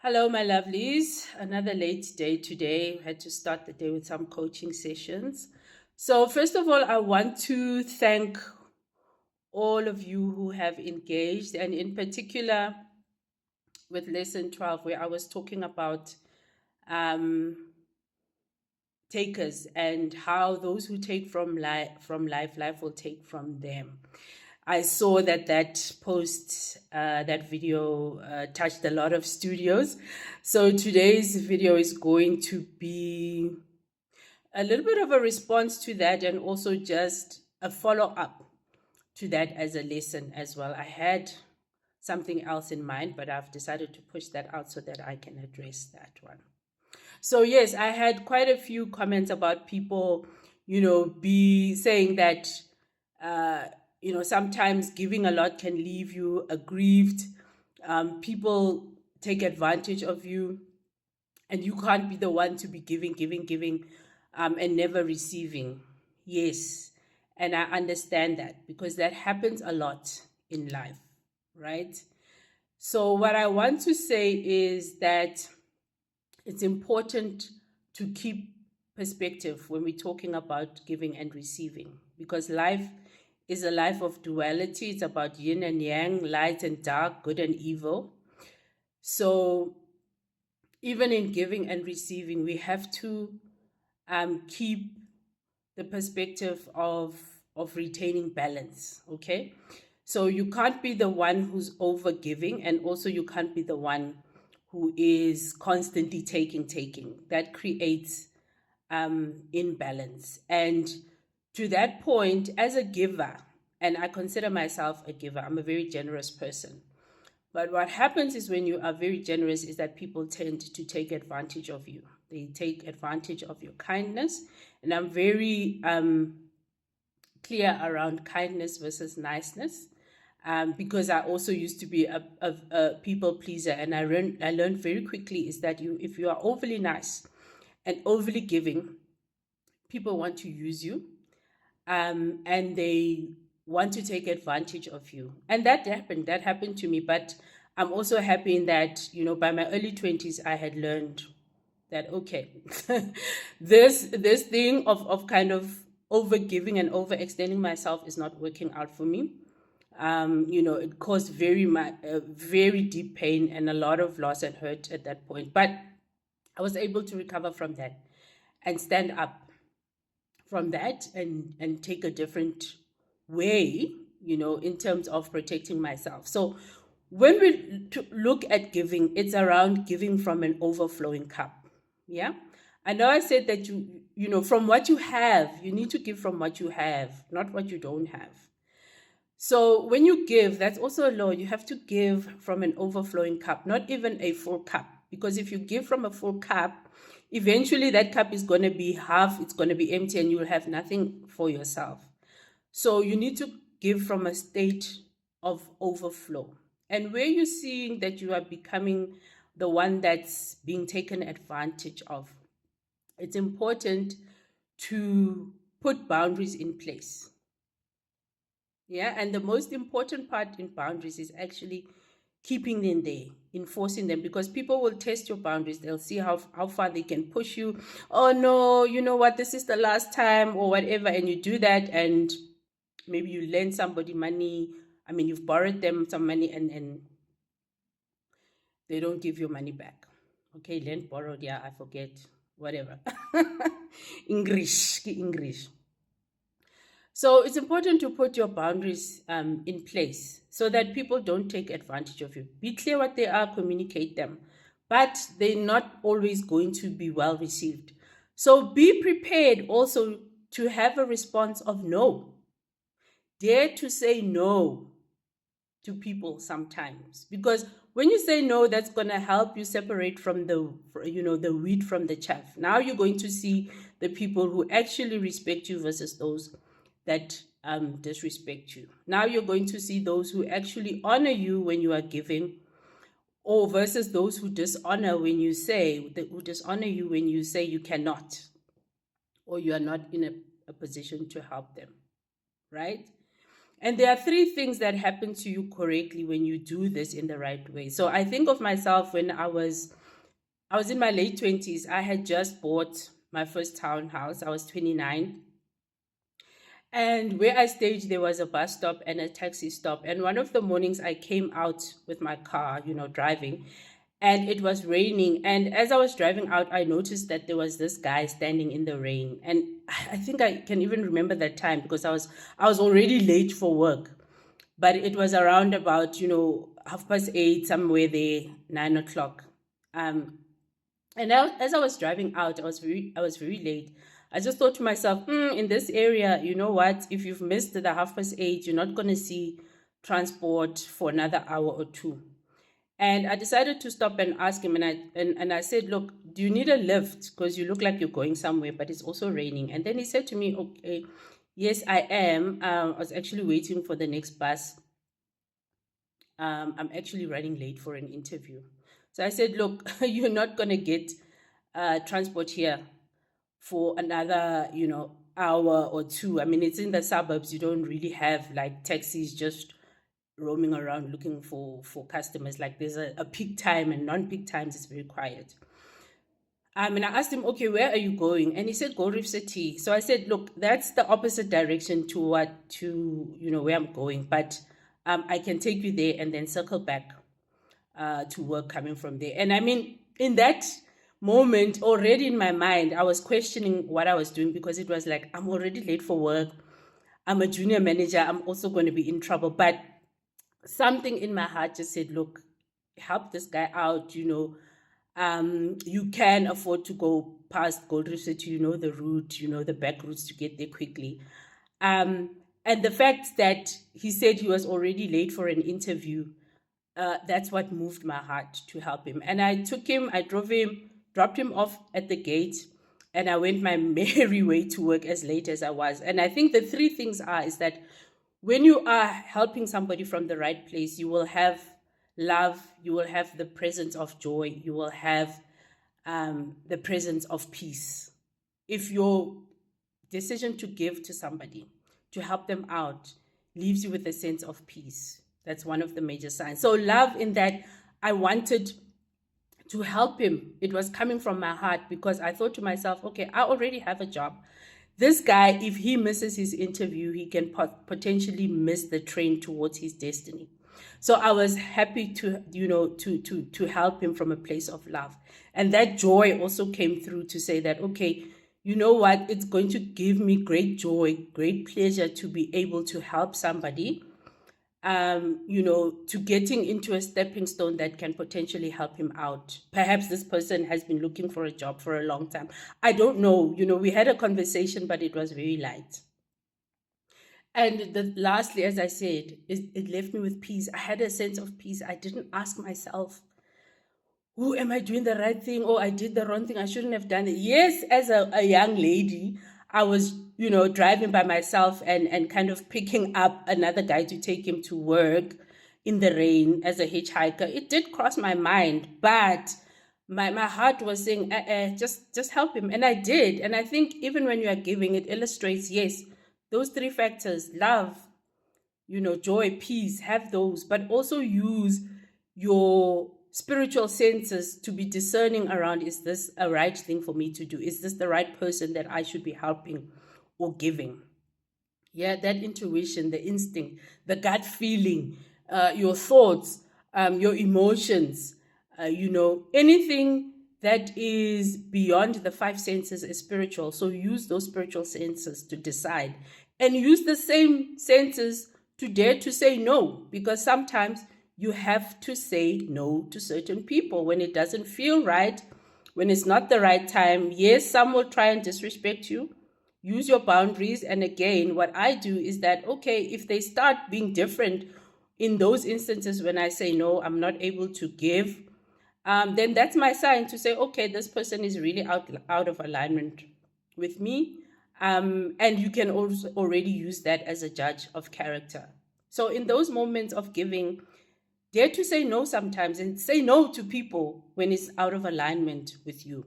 Hello, my lovelies. Another late day today. We had to start the day with some coaching sessions. So, first of all, I want to thank all of you who have engaged, and in particular with lesson 12, where I was talking about um, takers and how those who take from life will take from them. I saw that post, that video touched a lot of studios. So today's video is going to be a little bit of a response to that and also just a follow up to that as a lesson as well. I had something else in mind, but I've decided to push that out so that I can address that one. So yes, I had quite a few comments about people, be saying that, uh, sometimes giving a lot can leave you aggrieved. People take advantage of you, and you can't be the one to be giving, and never receiving. Yes, and I understand that because that happens a lot in life, right? So what I want to say is that it's important to keep perspective when we're talking about giving and receiving because life is a life of duality. It's about yin and yang, light and dark, good and evil. So even in giving and receiving, we have to keep the perspective of retaining balance. Okay, so you can't be the one who's over giving, and also you can't be the one who is constantly taking. That creates imbalance. And to that point, as a giver, and I consider myself a giver, I'm a very generous person. But what happens is when you are very generous is that people tend to take advantage of you. They take advantage of your kindness. And I'm very clear around kindness versus niceness. Because I also used to be a people pleaser, and I learned very quickly is that if you are overly nice and overly giving, people want to use you, and they want to take advantage of you. And that happened to me. But I'm also happy in that, by my early 20s, I had learned that, okay, this thing of kind of over giving and overextending myself is not working out for me. It caused very deep pain and a lot of loss and hurt at that point. But I was able to recover from that and stand up from that and take a different way, in terms of protecting myself. So when we look at giving, it's around giving from an overflowing cup. Yeah. I know I said that from what you have, you need to give from what you have, not what you don't have. So when you give, that's also a law. You have to give from an overflowing cup, not even a full cup. Because if you give from a full cup, eventually that cup is going to be half, it's going to be empty, and you will have nothing for yourself. So you need to give from a state of overflow. And where you're seeing that you are becoming the one that's being taken advantage of, it's important to put boundaries in place. Yeah, and the most important part in boundaries is actually keeping them there, enforcing them, because people will test your boundaries. They'll see how far they can push you. Oh no, you know what, this is the last time or whatever, and you do that, and maybe you lend somebody money. I mean, you've borrowed them some money, and they don't give your money back. Okay, lend, borrowed, yeah, I forget, whatever. English. So it's important to put your boundaries in place so that people don't take advantage of you. Be clear what they are, communicate them, but they're not always going to be well received. So be prepared also to have a response of no. Dare to say no to people sometimes, because when you say no, that's going to help you separate from the wheat from the chaff. Now you're going to see the people who actually respect you versus those that disrespect you. Now you're going to see those who actually honor you when you are giving, or versus those who who dishonor you when you say you cannot, or you are not in a position to help them, right? And there are three things that happen to you correctly when you do this in the right way. So I think of myself when I was in my late 20s. I had just bought my first townhouse. I was 29. And where I stayed, there was a bus stop and a taxi stop. And one of the mornings, I came out with my car, driving, and it was raining. And as I was driving out, I noticed that there was this guy standing in the rain. And I think I can even remember that time because I was already late for work. But it was around about 8:30, somewhere there, 9 o'clock. And as I was driving out, I was very late. I just thought to myself, in this area, you know what? If you've missed the 8:30, you're not gonna see transport for another hour or two. And I decided to stop and ask him, and I said, look, do you need a lift? Because you look like you're going somewhere, but it's also raining. And then he said to me, okay, yes, I am. I was actually waiting for the next bus. I'm actually running late for an interview. So I said, look, you're not going to get transport here for another, hour or two. I mean, it's in the suburbs. You don't really have like taxis just roaming around looking for customers. Like there's a peak time, and non-peak times it's very quiet. And I asked him, okay, where are you going? And he said, Gold Reef City. So I said, look, that's the opposite direction to where I'm going, but I can take you there and then circle back to work coming from there. And I mean, in that moment, already in my mind, I was questioning what I was doing because it was like, I'm already late for work. I'm a junior manager. I'm also going to be in trouble. But something in my heart just said, look, help this guy out, you can afford to go past Gold Reef City, the route, the back routes to get there quickly. And the fact that he said he was already late for an interview, that's what moved my heart to help him. And I drove him, dropped him off at the gate, and I went my merry way to work as late as I was. And I think the three things is that when you are helping somebody from the right place, you will have love, you will have the presence of joy, you will have the presence of peace. If your decision to give to somebody, to help them out, leaves you with a sense of peace, that's one of the major signs. So love, in that I wanted to help him. It was coming from my heart because I thought to myself, okay, I already have a job. This guy, if he misses his interview, he can potentially miss the train towards his destiny. So I was happy to help him from a place of love. And that joy also came through to say that, okay, you know what, it's going to give me great joy, great pleasure to be able to help somebody, to getting into a stepping stone that can potentially help him out. Perhaps this person has been looking for a job for a long time. I don't know. We had a conversation, but it was very light. And lastly, as I said, it left me with peace. I had a sense of peace. I didn't ask myself, oh, am I doing the right thing? Oh, I did the wrong thing. I shouldn't have done it. Yes, as a young lady, I was, driving by myself and kind of picking up another guy to take him to work in the rain as a hitchhiker. It did cross my mind, but my heart was saying, just help him. And I did. And I think even when you are giving, it illustrates, yes, those three factors: love, joy, peace, have those, but also use your spiritual senses to be discerning around, is this a right thing for me to do? Is this the right person that I should be helping or giving? Yeah, that intuition, the instinct, the gut feeling, your thoughts, your emotions, anything that is beyond the five senses is spiritual. So use those spiritual senses to decide, and use the same senses to dare to say no, because sometimes you have to say no to certain people when it doesn't feel right, when it's not the right time. Yes, some will try and disrespect you. Use your boundaries. And again, what I do is that, okay, if they start being different in those instances when I say no, I'm not able to give, then that's my sign to say, okay, this person is really out of alignment with me. And you can also already use that as a judge of character. So in those moments of giving, dare to say no sometimes, and say no to people when it's out of alignment with you.